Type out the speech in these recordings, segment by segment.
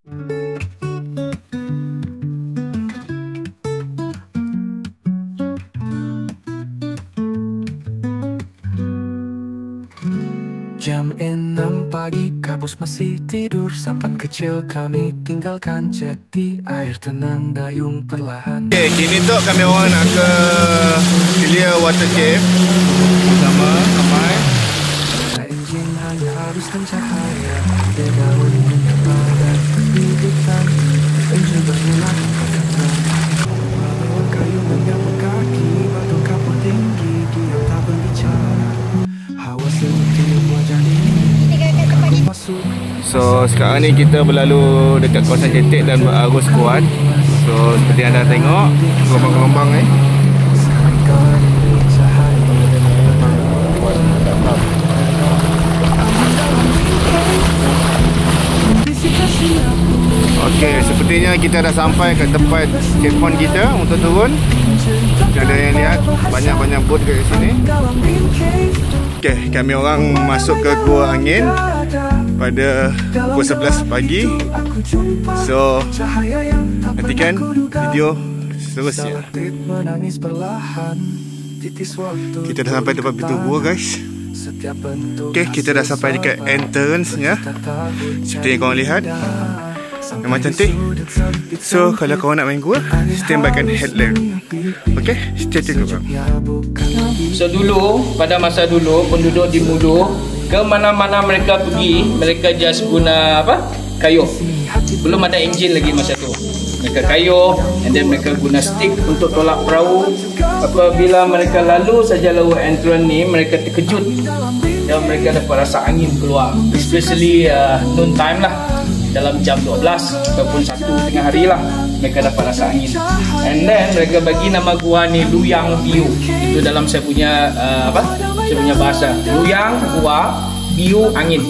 Jam 6 pagi, kabus masih tidur. Sampan kecil kami tinggalkan jeti. Air tenang dayung perlahan. Okay, kini tu kami orang nak ke Clear Water Cave bersama Amai. Enjin hanya haruskan cahaya. Daun menyapa dan kehidupan. Enjin bermula kayu menyapu kaki. Batu kapur tinggi, dia tak berbicara. Hawa setiap wajah ini. So sekarang ni kita berlalu dekat kawasan Jetik dan berarus kuat. So seperti anda tengok gelombang-gelombang ni. Okey, sepertinya kita dah sampai ke tempat checkpoint kita untuk turun. Ada yang lihat banyak-banyak bot kat sini. Okey, kami orang masuk ke Gua Angin pada pukul 11 pagi. So, nantikan video seterusnya. Kita dah sampai depan pintu gua, guys. Okey, kita dah sampai dekat entrance-nya. Seperti yang korang lihat, memang cantik. So, kalau korang nak main gua, standbykan headlamp. Okey, stay tune korang. So dulu, pada masa dulu, penduduk di Mulu, ke mana-mana mereka pergi, mereka just guna apa? Kayu. Belum ada enjin lagi masa tu. Mereka kayu, and then mereka guna stick untuk tolak perahu. Apabila mereka lalu saja lower entrance ni, mereka terkejut dan mereka dapat rasa angin keluar. Especially noon time lah, dalam jam 12 ataupun 1 tengah hari lah, mereka dapat rasa angin. And then mereka bagi nama gua ni Luyang Biu. Itu dalam saya punya saya punya bahasa. Luyang, gua, Biu, angin.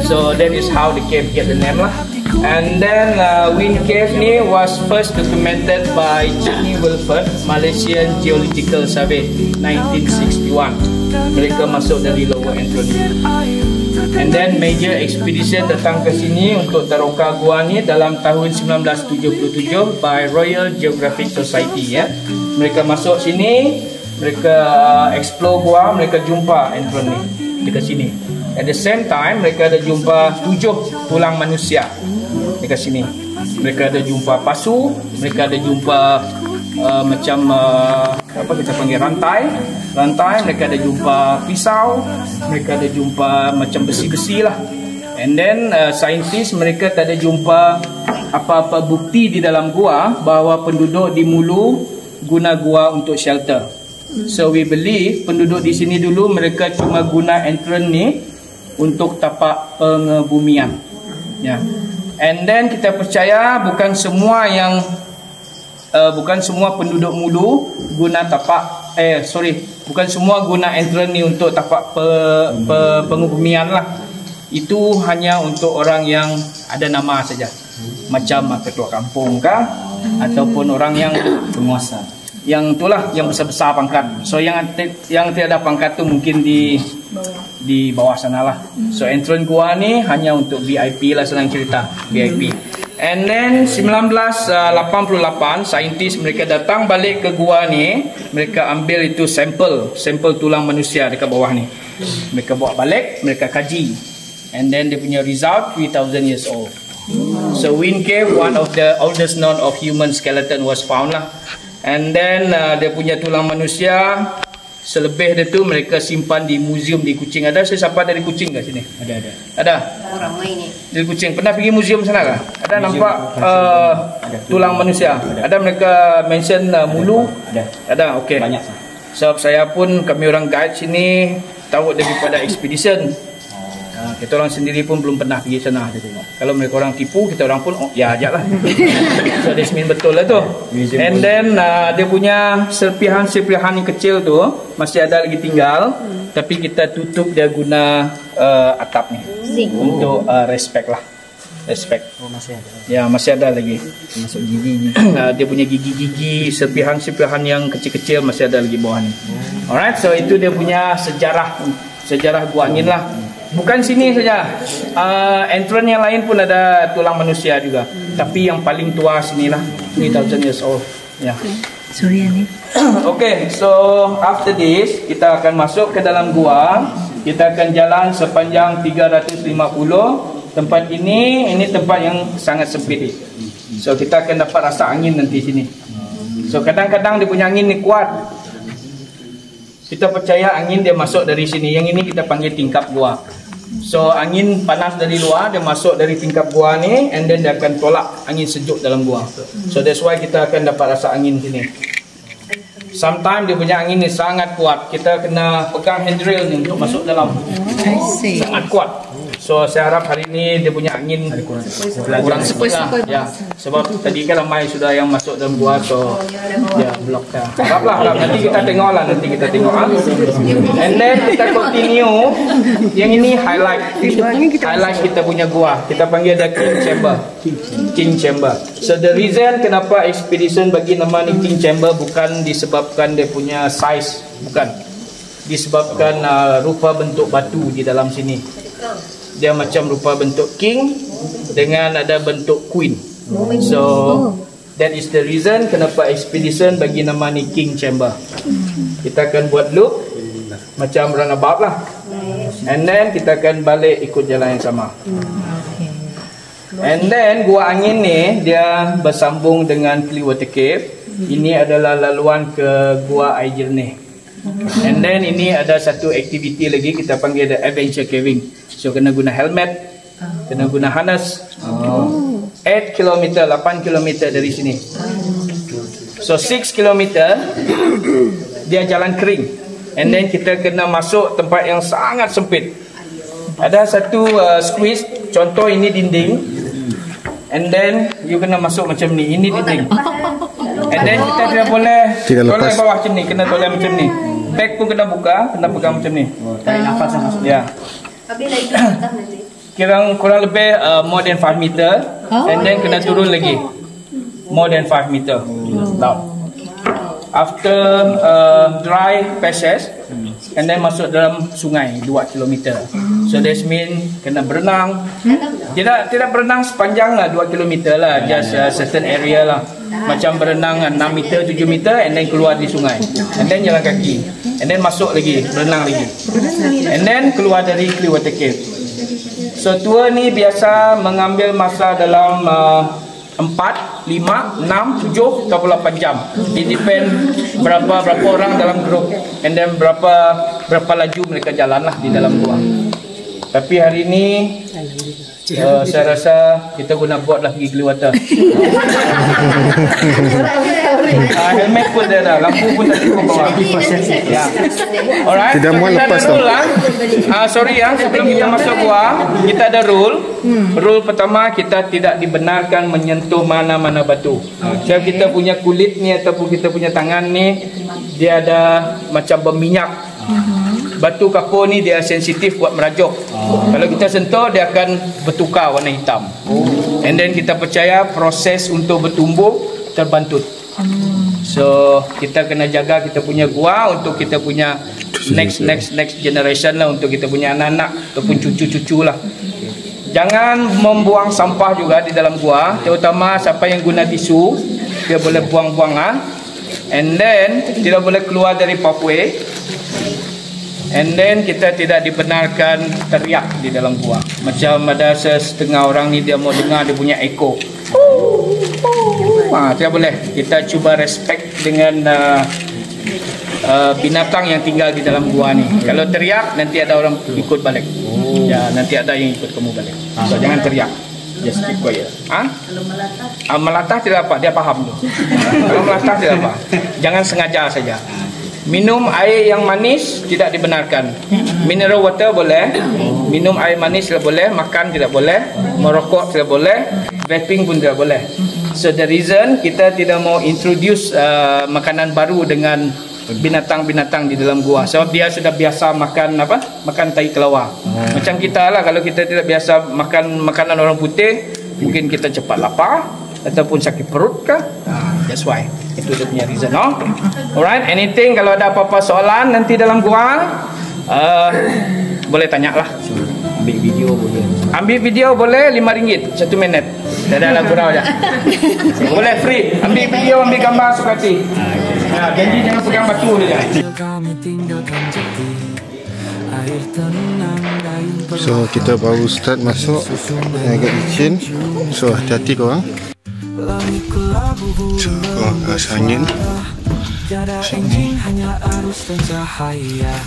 So that is how the cave get the name lah. And then Wind Cave ni was first documented by Jimmy Wilford, Malaysian Geological Survey, 1961. Mereka masuk dari lower entrance. And then major expedition datang ke sini untuk teroka gua ni dalam tahun 1977 by Royal Geographic Society, ya. Mereka masuk sini, mereka explore gua, mereka jumpa entrance ni dekat sini. At the same time, mereka ada jumpa 7 tulang manusia dekat sini. Mereka ada jumpa pasu, mereka ada jumpa macam apa kita panggil rantai, mereka ada jumpa pisau, mereka ada jumpa macam besi-besi lah. And then saintis mereka tak ada jumpa apa-apa bukti di dalam gua bahawa penduduk di Mulu guna gua untuk shelter. So we believe penduduk di sini dulu mereka cuma guna entrance ni untuk tapak pengebumian, ya. And then kita percaya bukan semua penduduk Mulu guna tapak bukan semua guna entrance ni untuk tapak pengebumian lah. Itu hanya untuk orang yang ada nama saja, macam ketua kampung kah, ataupun orang yang penguasa, yang itulah yang besar-besar pangkat. So yang tiada pangkat tu mungkin di bawah sana lah. So entrance gua ni hanya untuk VIP lah, senang cerita, VIP. And then 1988 saintis mereka datang balik ke gua ni, mereka ambil itu sampel tulang manusia dekat bawah ni. Mereka bawa balik, mereka kaji. And then dia punya result 3000 years old. So Wind Cave, one of the oldest known of human skeleton was found lah. And then dia punya tulang manusia, selebih dia tu mereka simpan di museum di Kuching. Ada siapa dari Kuching kat sini? Ada. Orang main ni. Dari Kuching. Pernah pergi museum sana kah? Ada nampak tulang manusia? Ada mereka mention Mulu? Ada. Okey. Banyak. Sebab saya pun, kami orang guide sini tahu daripada expedition. Kita orang sendiri pun belum pernah pergi sana. Kalau mereka orang tipu, kita orang pun ya ajak lah. So this mean betul lah tu. And then dia punya serpihan-serpihan yang kecil tu masih ada lagi tinggal, tapi kita tutup dia guna atap ni untuk respect lah. Respect. Masih ada. Ya, masih ada lagi. Masuk gigi. Dia punya gigi-gigi, serpihan-serpihan yang kecil-kecil masih ada lagi bawah ni. Alright, so itu dia punya sejarah Gua Angin lah. Bukan sini saja. Entrance yang lain pun ada tulang manusia juga. Tapi yang paling tua sinilah, 3000 years old. Ya. Sorry Ani. Okay, so after this kita akan masuk ke dalam gua. Kita akan jalan sepanjang 350. Tempat ini tempat yang sangat sempit. So kita akan dapat rasa angin nanti sini. So kadang-kadang dia punya angin ni kuat. Kita percaya angin dia masuk dari sini. Yang ini kita panggil tingkap gua. So angin panas dari luar dia masuk dari tingkap gua ni, and then dia akan tolak angin sejuk dalam gua. So that's why kita akan dapat rasa angin sini. Sometimes dia punya angin ni sangat kuat. Kita kena pegang handrail ni untuk masuk dalam. Sangat kuat. So saya harap hari ini dia punya angin kurang setengah. Ya, sebab tadi kan ramai sudah yang masuk dalam gua, so ya blok dah. Harap nanti kita tengok lah, And then kita continue. Yang ini highlight kita punya gua. Kita panggil ada King Chamber. So the reason kenapa expedition bagi nama ni King Chamber bukan disebabkan dia punya size, bukan. Disebabkan rupa bentuk batu di dalam sini. Dia macam rupa bentuk king dengan ada bentuk queen. So that is the reason kenapa expedition bagi nama ni King Chamber. Kita akan buat loop macam runabout lah. And then kita akan balik ikut jalan yang sama. And then gua angin ni dia bersambung dengan Clearwater Cave. Ini adalah laluan ke gua air jernih. And then ini ada satu aktiviti lagi kita panggil the adventure caving. So kena guna helmet, kena guna harness. 8 km, 8 km dari sini. So 6 km dia jalan kering. And then kita kena masuk tempat yang sangat sempit. Ada satu squeeze, contoh ini dinding. And then you kena masuk macam ni, ini dinding. And then kita tidak boleh toleh bawah macam ni, kena toleh macam ni. Bag pun kena buka, kena pegang macam ni. Tarik nafas yang masuk. Ya. Kurang lebih more than 5 meter. And then kena turun lagi more than 5 meter down. After dry passage, and then masuk dalam sungai 2 km. So that mean kena berenang. Tidak berenang sepanjang lah 2 km lah, just certain area lah. Macam berenang 6 meter, 7 meter, and then keluar di sungai, and then jalan kaki, and then masuk lagi, berenang lagi, and then keluar dari Clearwater Cave. So tour ni biasa mengambil masa dalam 4, 5, 6, 7 atau 8 jam. It depend berapa orang dalam grup, and then berapa laju mereka jalan lah di dalam gua. Tapi hari ini saya rasa kita guna boat lah pergi Clearwater. Helmet pun dia dah, lampu pun tak cukup bawa. Ya. Alright. Tidak mau lepas tu. Sorry ya, sebelum kita masuk gua, kita ada rule. Rule pertama, kita tidak dibenarkan menyentuh mana-mana batu. Sebab kita punya kulit ni ataupun kita punya tangan ni, dia ada macam berminyak. Batu kapur ni dia sensitif buat merajuk. Kalau kita sentuh dia akan bertukar warna hitam. And then kita percaya proses untuk bertumbuh terbantut. So kita kena jaga kita punya gua untuk kita punya next generation lah, untuk kita punya anak-anak ataupun cucu-cucu lah. Jangan membuang sampah juga di dalam gua, terutama siapa yang guna tisu, dia boleh buang-buang And then tidak boleh keluar dari pathway. And then kita tidak dibenarkan teriak di dalam gua. Macam ada setengah orang ni dia mau dengar dia punya echo. Tidak boleh. Kita cuba respect dengan binatang yang tinggal di dalam gua ni. Kalau teriak nanti ada orang ikut balik. Ya, nanti ada yang ikut kamu balik. So jangan teriak. Just keep quiet. Melatah tidak apa, dia paham tu. Kalau melatah tidak apa. Jangan sengaja saja. Minum air yang manis tidak dibenarkan. Mineral water boleh, minum air manis tidak boleh, makan tidak boleh, merokok tidak boleh, vaping pun tidak boleh. So the reason kita tidak mau introduce makanan baru dengan binatang-binatang di dalam gua, sebab dia sudah biasa makan makan tai kelawar. Macam kita lah, kalau kita tidak biasa makan makanan orang putih, mungkin kita cepat lapar ataupun sakit perut kah? That's why. Itu dia punya reason, no? Alright, anything, kalau ada apa-apa soalan nanti dalam gua boleh tanya lah. Ambil video boleh. Ambil video boleh RM5 1 minit. Dah ada lagu je. Boleh free. Ambil video, ambil gambar suka hati. Janji jangan pegang batu saja. Kami tinggalkan jati air tenang dayung perlahan. So kita baru start masuk, agak licin. So hati-hati korang. So korang rasa angin. Tiada enjin, hanya arus dan cahaya.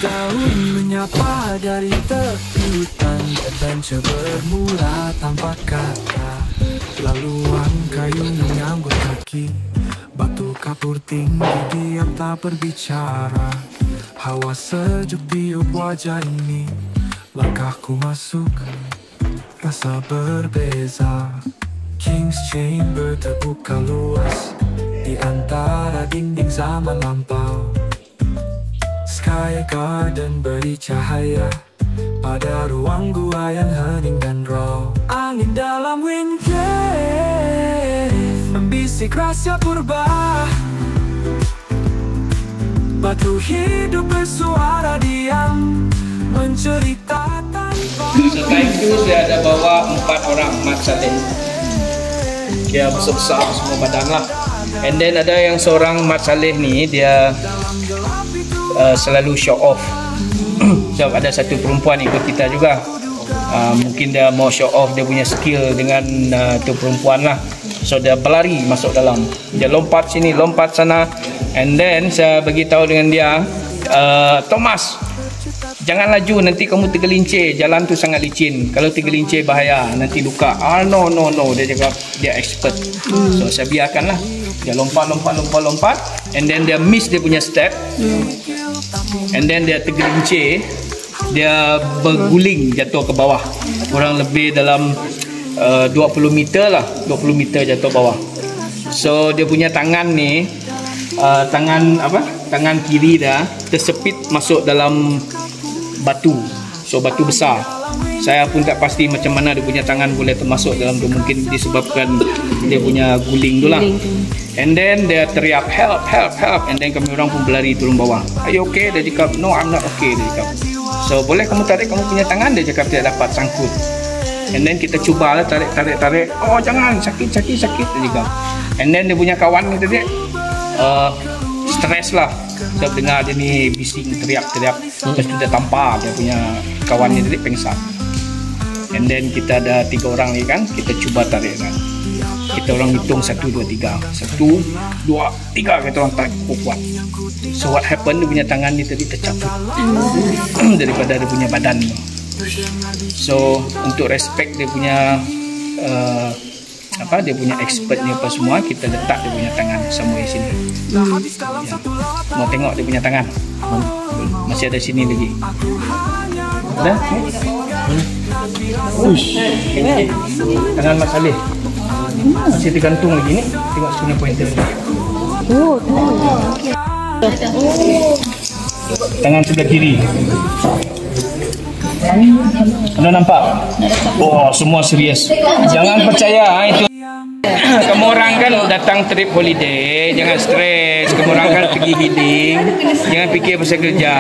Daun menyapa dari tepi hutan. Adventure bermula tanpa kata. Laluan kayu menyambut kaki. Batu kapur tinggi diam tak berbicara. Hawa sejuk tiup wajah ini. Langkahku masuk, rasa berbeza. King's Chamber terbuka luas di antara dinding zaman lampau. Sky Garden beri cahaya pada ruang gua yang hening dan raw. Angin dalam wind cave membisik rahasia purba. Batu hidup bersuara diam mencerita tanpa. Selain itu saya ada bawa 4 orang Mat Saleh. Dia besar-besar semua badan lah. And then ada yang seorang Mat Saleh ni dia selalu show off. So ada satu perempuan ikut kita juga. Mungkin dia mau show off dia punya skill dengan tu perempuan lah. So dia berlari masuk dalam. Dia lompat sini, lompat sana. And then saya bagi tahu dengan dia, Thomas, jangan laju, nanti kamu tergelincir. Jalan tu sangat licin. Kalau tergelincir bahaya, nanti luka. No. Dia cakap dia expert. So saya biarkanlah. Dia lompat. And then dia miss dia punya step. And then dia tergelincir. Dia berguling jatuh ke bawah. Kurang lebih dalam 20 meter lah. 20 meter jatuh bawah. So dia punya tangan ni, tangan kiri dah tersepit masuk dalam batu. So batu besar. Saya pun tak pasti macam mana dia punya tangan boleh termasuk dalam tu. Mungkin disebabkan dia punya guling tu lah. And then dia teriak help. And then kami orang pun berlari turun bawah. Are you okay? Dia cakap no, I'm not okay. Dia cakap so boleh kamu tarik kamu punya tangan. Dia cakap tidak dapat sangkut. And then kita cuba lah tarik. Oh jangan, sakit. Dia cakap. And then dia punya kawan ni tadi stres lah. Saya dengar dia ni bising teriak. Lepas tu dia tampar dia punya kawan ni tadi pengsan. And then kita ada 3 orang ni kan. Kita cuba tarik kan. Kita orang hitung 1, 2, 3. 1, 2, 3 kita orang tarik kuat. So what happened, dia punya tangan ni tadi tercabut daripada dia punya badan ni. So untuk respect dia punya dia punya expert ni apa semua, kita letak dia punya tangan semua di sini. Mau tengok dia punya tangan? Masih ada sini lagi. Ada? Uish. Tangan Mat Saleh. Masih tergantung lagi ni. Tengok sini pointer. Tangan sebelah kiri. Anda nampak? Oh, semua serius. Jangan percaya itu. Kamu orang kan datang trip holiday, jangan stres. Kamu orang kan pergi healing, jangan fikir pasal kerja.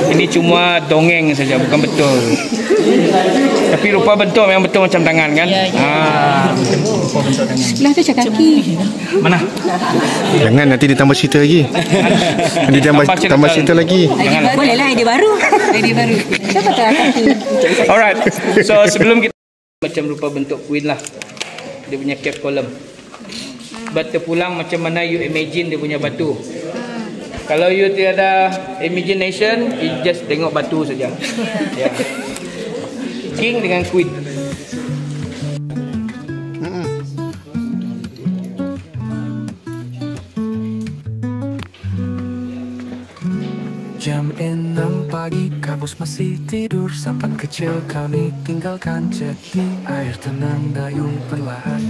Ini cuma dongeng saja, bukan betul. Tapi rupa betul, memang betul macam tangan kan? Rupa bentuk tangan. Sebelah tu cakap kaki. Mana? Jangan nanti ditambah cerita lagi. Nanti tambah cerita lagi. Boleh lah idea baru. Siapa tahu kaki. Alright. So sebelum kita macam rupa bentuk queen lah. Dia punya cap column. But terpulang macam mana you imagine dia punya batu. Kalau you tiada imagination, you just tengok batu saja. Yeah. King dengan queen. Jam 6 pagi, kabus masih tidur. Sampan kecil kami tinggalkan jati. Air tenang dayung perlahan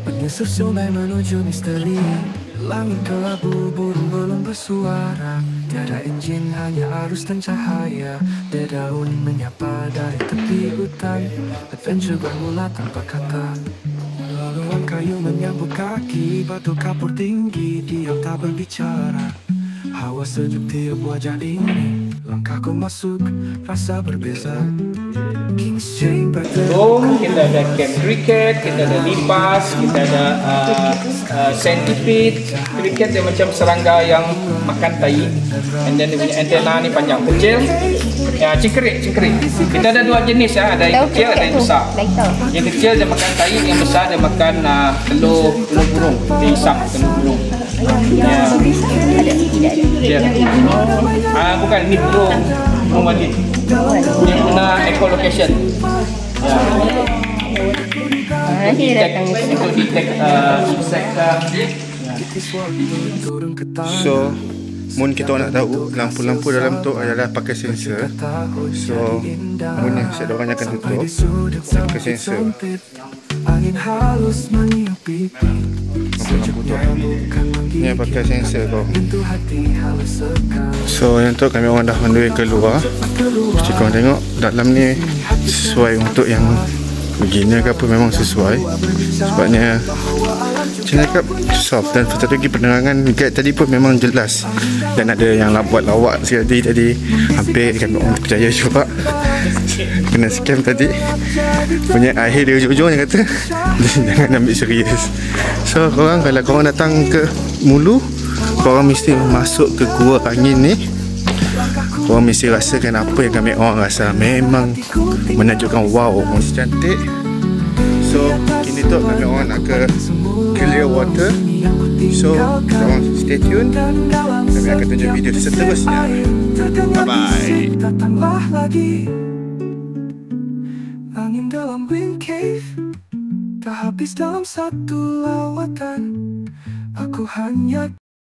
menyusur sungai menuju misteri. Langit kelabu, burung belum bersuara. Tiada enjin, hanya arus dan cahaya. Dedaun menyapa dari tepi hutan. Adventure bermula tanpa kata. Laluan kayu menyambut kaki. Batu kapur tinggi, diam tak berbicara. Hawa sejuk tiup wajah ini. Langkahku masuk, rasa berbeza. King's Chamber Kita ada camp cricket, kita ada lipas, kita ada centipede. Cricket dia macam serangga yang makan tai. And then dia punya antena ni panjang kecil. Cingkrik. Kita ada dua jenis ya, ada yang kecil, ada yang besar. Yang kecil dia makan tai, yang besar dia makan telur burung. Dia hisap telur burung. Bukan, ni burung wajib. Dia guna echolocation. Untuk detect So mun kita nak tahu lampu-lampu dalam tu adalah pakai sensor. So mun yang saya orang akan tutup pakai sensor. Lampu-lampu tu ni pakai sensor tu. So yang tu kami orang dah on the way keluar. Jika korang tengok dalam ni sesuai untuk yang beginner ke apa, memang sesuai. Sebabnya macam cakap soft, dan satu lagi penerangan guide tadi pun memang jelas. Dan ada yang buat lawak sekali tadi, hampir kami orang percaya juga kena scam tadi. Punya akhir dia ujung-ujung yang kata jangan ambil serius. So korang kalau korang datang ke Mulu, korang mesti masuk ke gua angin ni. Korang mesti rasakan apa yang kami orang rasa. Memang menakjubkan, wow, masih cantik. So kini tu kami orang nak ke clear water. So korang stay tune. Kami akan tunjuk video seterusnya. Bye bye. Angin dalam Wind Cave, tak habis dalam satu lawatan. Aku hanya